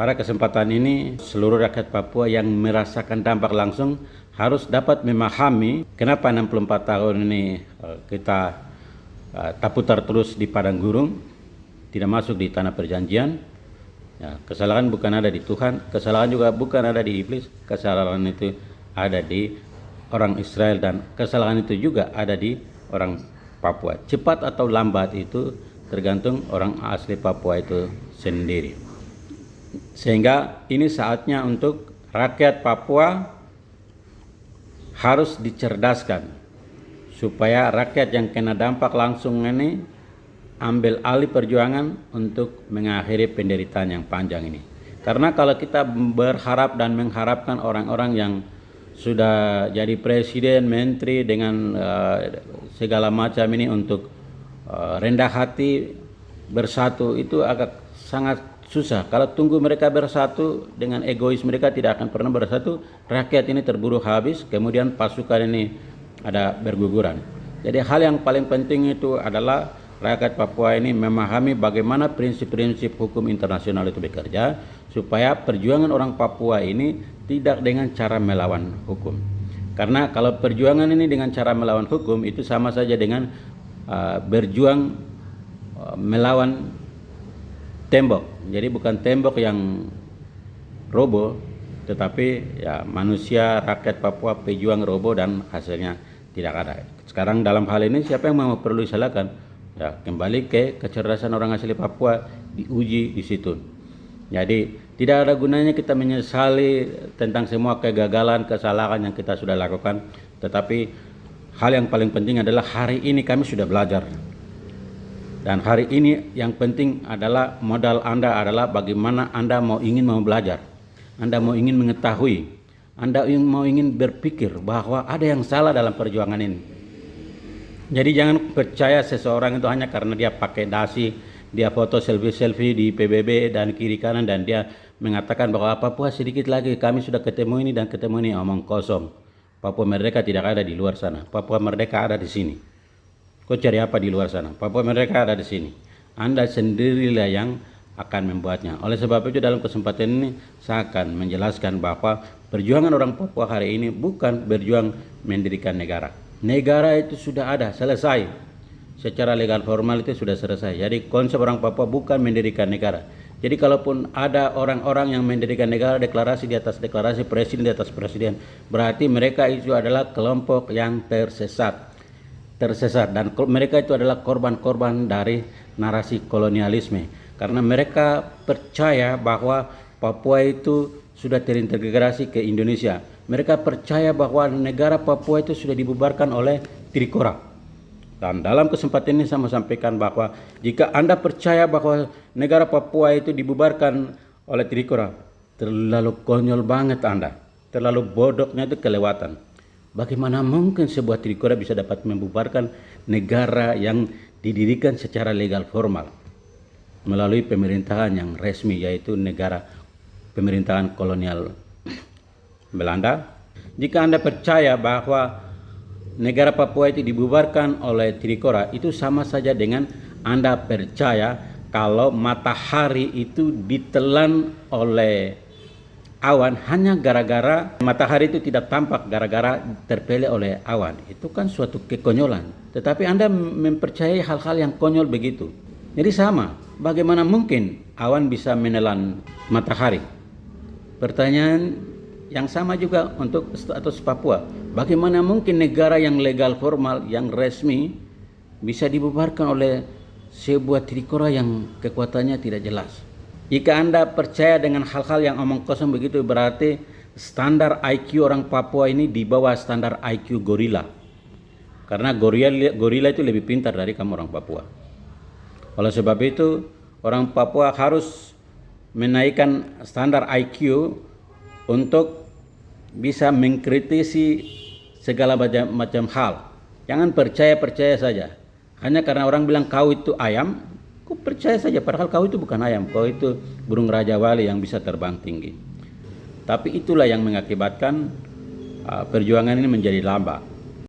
Pada kesempatan ini, seluruh rakyat Papua yang merasakan dampak langsung harus dapat memahami kenapa 64 tahun ini kita terputar terus di padang gurun, tidak masuk di tanah perjanjian. Ya, kesalahan bukan ada di Tuhan, kesalahan juga bukan ada di iblis, kesalahan itu ada di orang Israel dan kesalahan itu juga ada di orang Papua. Cepat atau lambat itu tergantung orang asli Papua itu sendiri. Sehingga ini saatnya untuk rakyat Papua harus dicerdaskan supaya rakyat yang kena dampak langsung ini ambil alih perjuangan untuk mengakhiri penderitaan yang panjang ini. Karena kalau kita berharap dan mengharapkan orang-orang yang sudah jadi presiden, menteri dengan segala macam ini untuk rendah hati bersatu, itu agak sangat susah. Kalau tunggu mereka bersatu dengan egois, mereka tidak akan pernah bersatu. Rakyat ini terburu habis, kemudian pasukan ini ada berguguran. Jadi hal yang paling penting itu adalah rakyat Papua ini memahami bagaimana prinsip-prinsip hukum internasional itu bekerja, supaya perjuangan orang Papua ini tidak dengan cara melawan hukum. Karena kalau perjuangan ini dengan cara melawan hukum, itu sama saja dengan berjuang melawan tembok. Jadi bukan tembok yang roboh, tetapi ya manusia, rakyat Papua pejuang roboh dan hasilnya tidak ada. Sekarang dalam hal ini siapa yang mau perlu disalahkan? Ya, kembali ke kecerdasan orang asli Papua, diuji di situ. Jadi tidak ada gunanya kita menyesali tentang semua kegagalan, kesalahan yang kita sudah lakukan, tetapi hal yang paling penting adalah hari ini kami sudah belajar. Dan hari ini yang penting adalah modal Anda adalah bagaimana Anda mau belajar. Anda mau ingin mengetahui. Anda mau berpikir bahwa ada yang salah dalam perjuangan ini. Jadi jangan percaya seseorang itu hanya karena dia pakai dasi, dia foto selfie di PBB dan kiri kanan, dan dia mengatakan bahwa Papua sedikit lagi kami sudah ketemu ini dan ketemu ini. Omong kosong. Papua Merdeka tidak ada di luar sana. Papua Merdeka ada di sini. Kau cari apa di luar sana? Papua Merdeka ada di sini. Anda sendirilah yang akan membuatnya. Oleh sebab itu dalam kesempatan ini saya akan menjelaskan bahwa perjuangan orang Papua hari ini bukan berjuang mendirikan negara. Negara itu sudah ada, selesai. Secara legal formal itu sudah selesai. Jadi konsep orang Papua bukan mendirikan negara. Jadi kalaupun ada orang-orang yang mendirikan negara, deklarasi di atas deklarasi, presiden di atas presiden, berarti mereka itu adalah kelompok yang tersesat, dan mereka itu adalah korban-korban dari narasi kolonialisme, karena mereka percaya bahwa Papua itu sudah terintegrasi ke Indonesia. Mereka percaya bahwa negara Papua itu sudah dibubarkan oleh Trikora. Dan dalam kesempatan ini saya mau sampaikan bahwa jika Anda percaya bahwa negara Papua itu dibubarkan oleh Trikora, terlalu konyol banget Anda, terlalu bodohnya itu kelewatan. Bagaimana mungkin sebuah Trikora bisa dapat membubarkan negara yang didirikan secara legal formal melalui pemerintahan yang resmi, yaitu negara pemerintahan kolonial Belanda? Jika Anda percaya bahwa negara Papua itu dibubarkan oleh Trikora, itu sama saja dengan Anda percaya kalau matahari itu ditelan oleh awan hanya gara-gara matahari itu tidak tampak, gara-gara terpele oleh awan. Itu kan suatu kekonyolan. Tetapi Anda mempercayai hal-hal yang konyol begitu. Jadi sama, bagaimana mungkin awan bisa menelan matahari? Pertanyaan yang sama juga untuk status Papua. Bagaimana mungkin negara yang legal formal, yang resmi bisa dibubarkan oleh sebuah Trikora yang kekuatannya tidak jelas? Jika Anda percaya dengan hal-hal yang omong kosong begitu, berarti standar IQ orang Papua ini di bawah standar IQ gorila. Karena gorila itu lebih pintar dari kamu orang Papua. Oleh sebab itu, orang Papua harus menaikkan standar IQ untuk bisa mengkritisi segala macam hal. Jangan percaya saja. Hanya karena orang bilang kau itu ayam, kau percaya saja, padahal kau itu bukan ayam, kau itu burung Raja Wali yang bisa terbang tinggi. Tapi itulah yang mengakibatkan perjuangan ini menjadi lambat.